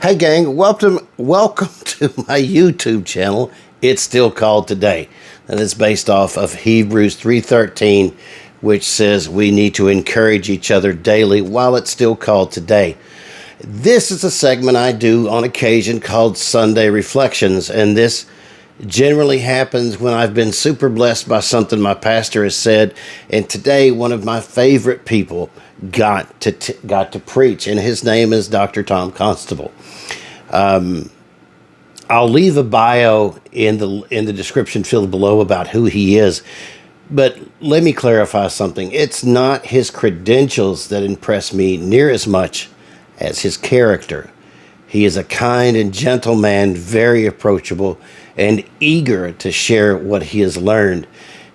Hey gang, welcome to my YouTube channel. It's still called Today. And it's based off of Hebrews 3:13, which says we need to encourage each other daily while it's still called Today. This is a segment I do on occasion called Sunday Reflections, and this generally happens when I've been super blessed by something my pastor has said. And today, one of my favorite people got to preach, and his name is Dr. Tom Constable. I'll leave a bio in the description field below about who he is, but let me clarify something. It's not his credentials that impress me near as much as his character. He is a kind and gentle man, very approachable, and eager to share what he has learned.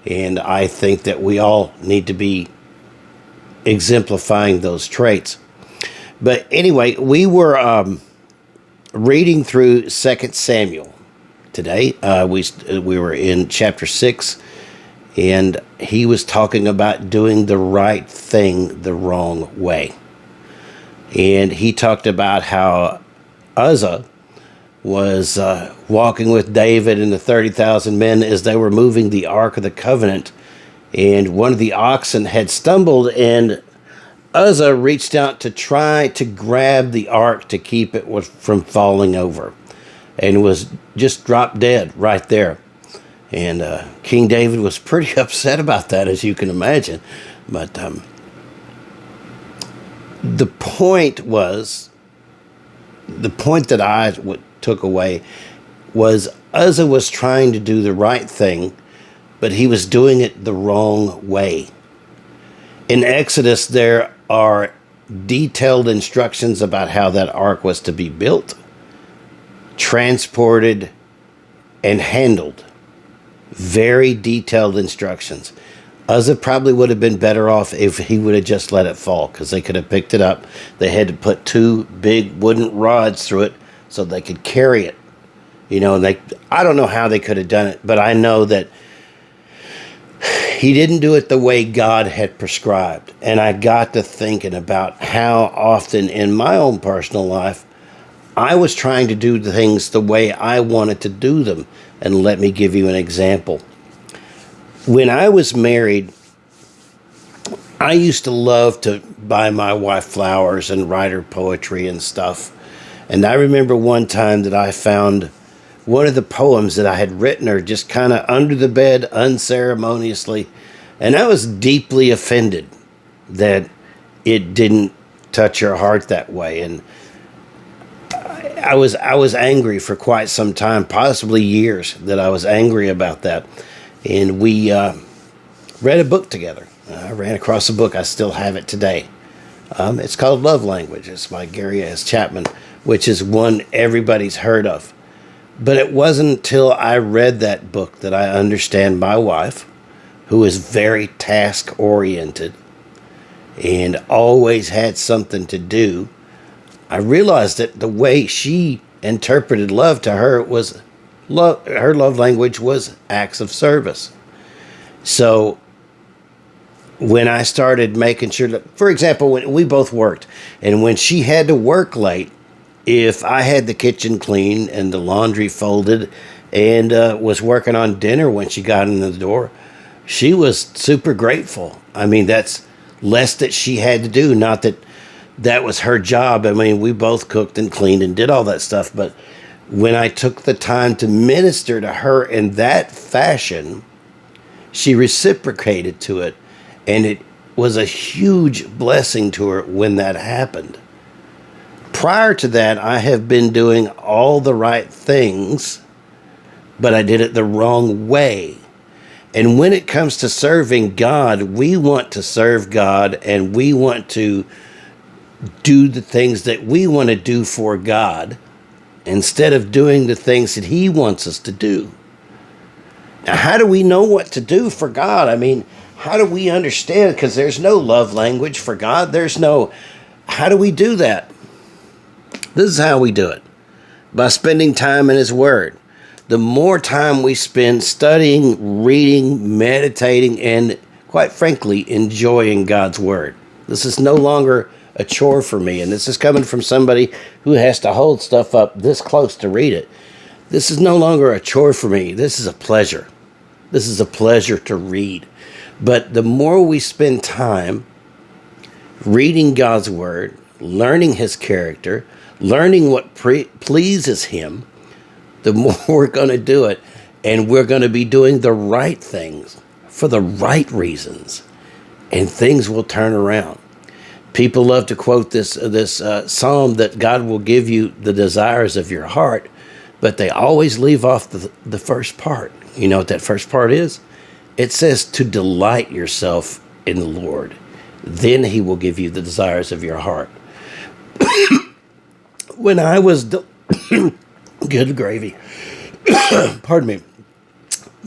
And I think that we all need to be exemplifying those traits. But anyway, we were reading through 2 Samuel today. We were in chapter 6, and he was talking about doing the right thing the wrong way. And he talked about how Uzzah was walking with David and the 30,000 men as they were moving the Ark of the Covenant, and one of the oxen had stumbled, and Uzzah reached out to try to grab the ark to keep it from falling over, and was just dropped dead right there. And King David was pretty upset about that, as you can imagine. But the point that I took away was Uzzah was trying to do the right thing, but he was doing it the wrong way. In Exodus, there are detailed instructions about how that ark was to be built, transported, and handled. Very detailed instructions. Uzzah probably would have been better off if he would have just let it fall, because they could have picked it up. They had to put 2 big wooden rods through it so they could carry it. You know, I don't know how they could have done it, but I know that he didn't do it the way God had prescribed. And I got to thinking about how often in my own personal life I was trying to do the things the way I wanted to do them. And let me give you an example. When I was married, I used to love to buy my wife flowers and write her poetry and stuff. And I remember one time that I found one of the poems that I had written her just kind of under the bed, unceremoniously. And I was deeply offended that it didn't touch her heart that way. And I was angry for quite some time, possibly years, that I was angry about that. And we read a book together. I ran across a book. I still have it today. It's called Love Language. It's by Gary S. Chapman, which is one everybody's heard of. But it wasn't until I read that book that I understand my wife, who is very task-oriented and always had something to do. I realized that the way she interpreted love to her was her love language was acts of service. So when I started making sure that, for example, when we both worked, and when she had to work late, if I had the kitchen clean and the laundry folded and was working on dinner when she got in the door, she was super grateful. I mean, that's less that she had to do. Not that that was her job. I mean, we both cooked and cleaned and did all that stuff. But when I took the time to minister to her in that fashion, she reciprocated to it. And it was a huge blessing to her when that happened. Prior to that, I have been doing all the right things, but I did it the wrong way. And when it comes to serving God, we want to serve God, and we want to do the things that we want to do for God instead of doing the things that He wants us to do. Now, how do we know what to do for God? I mean, how do we understand? Because there's no love language for God. How do we do that? This is how we do it. By spending time in His Word. The more time we spend studying, reading, meditating, and quite frankly, enjoying God's Word. This is no longer a chore for me. And this is coming from somebody who has to hold stuff up this close to read it. This is no longer a chore for me. This is a pleasure. This is a pleasure to read. But the more we spend time reading God's word, learning his character, learning what pleases him, the more we're going to do it. And we're going to be doing the right things for the right reasons. And things will turn around. People love to quote this psalm that God will give you the desires of your heart, but they always leave off the first part. You know what that first part is? It says to delight yourself in the Lord. Then he will give you the desires of your heart. When I was... good gravy. Pardon me.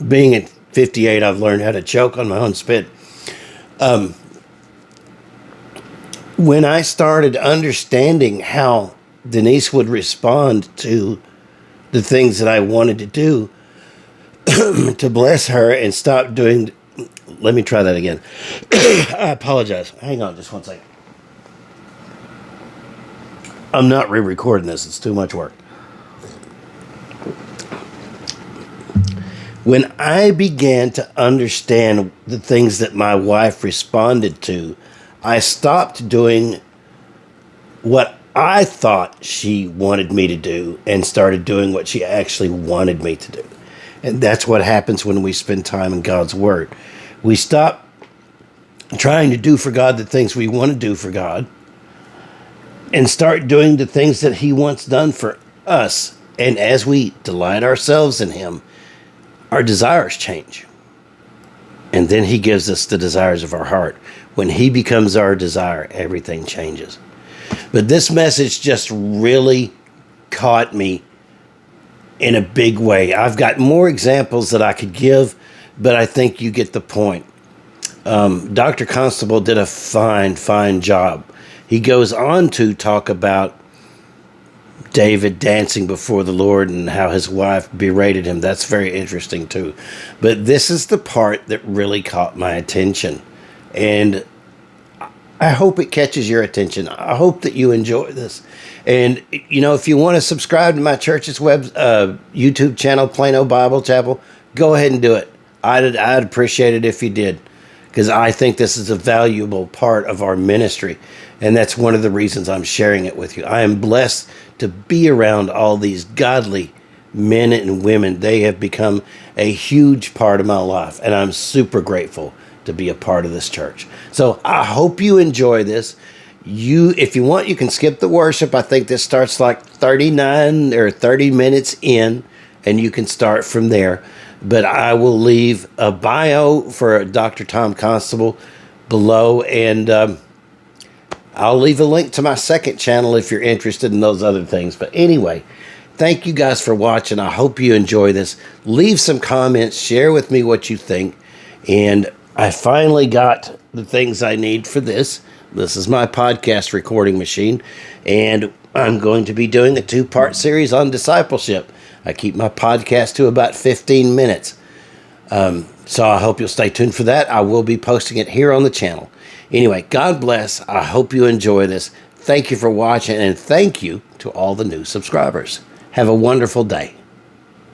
Being at 58, I've learned how to choke on my own spit. When I started understanding how Denise would respond to the things that I wanted to do to bless her and stop doing... Let me try that again. I apologize. Hang on just one second. I'm not re-recording this. It's too much work. When I began to understand the things that my wife responded to, I stopped doing what I thought she wanted me to do and started doing what she actually wanted me to do. And that's what happens when we spend time in God's Word. We stop trying to do for God the things we want to do for God and start doing the things that he wants done for us. And as we delight ourselves in him, our desires change. And then he gives us the desires of our heart. When he becomes our desire, everything changes. But this message just really caught me in a big way. I've got more examples that I could give, but I think you get the point. Dr. Constable did a fine job. He goes on to talk about David dancing before the Lord and how his wife berated him. That's very interesting too. But this is the part that really caught my attention. And I hope it catches your attention. I hope that you enjoy this. And, you know, if you want to subscribe to my church's YouTube channel, Plano Bible Chapel, go ahead and do it. I'd appreciate it if you did, because I think this is a valuable part of our ministry. And that's one of the reasons I'm sharing it with you. I am blessed to be around all these godly men and women. They have become a huge part of my life, and I'm super grateful to be a part of this church. So I hope you enjoy this. If you want, you can skip the worship. I think this starts like 39 or 30 minutes in, and you can start from there. But I will leave a bio for Dr. Tom Constable below, and I'll leave a link to my second channel if you're interested in those other things. But anyway, thank you guys for watching. I hope you enjoy this. Leave some comments. Share with me what you think. And I finally got the things I need for this. This is my podcast recording machine. And I'm going to be doing a 2-part series on discipleship. I keep my podcast to about 15 minutes. So I hope you'll stay tuned for that. I will be posting it here on the channel. Anyway, God bless. I hope you enjoy this. Thank you for watching, and thank you to all the new subscribers. Have a wonderful day.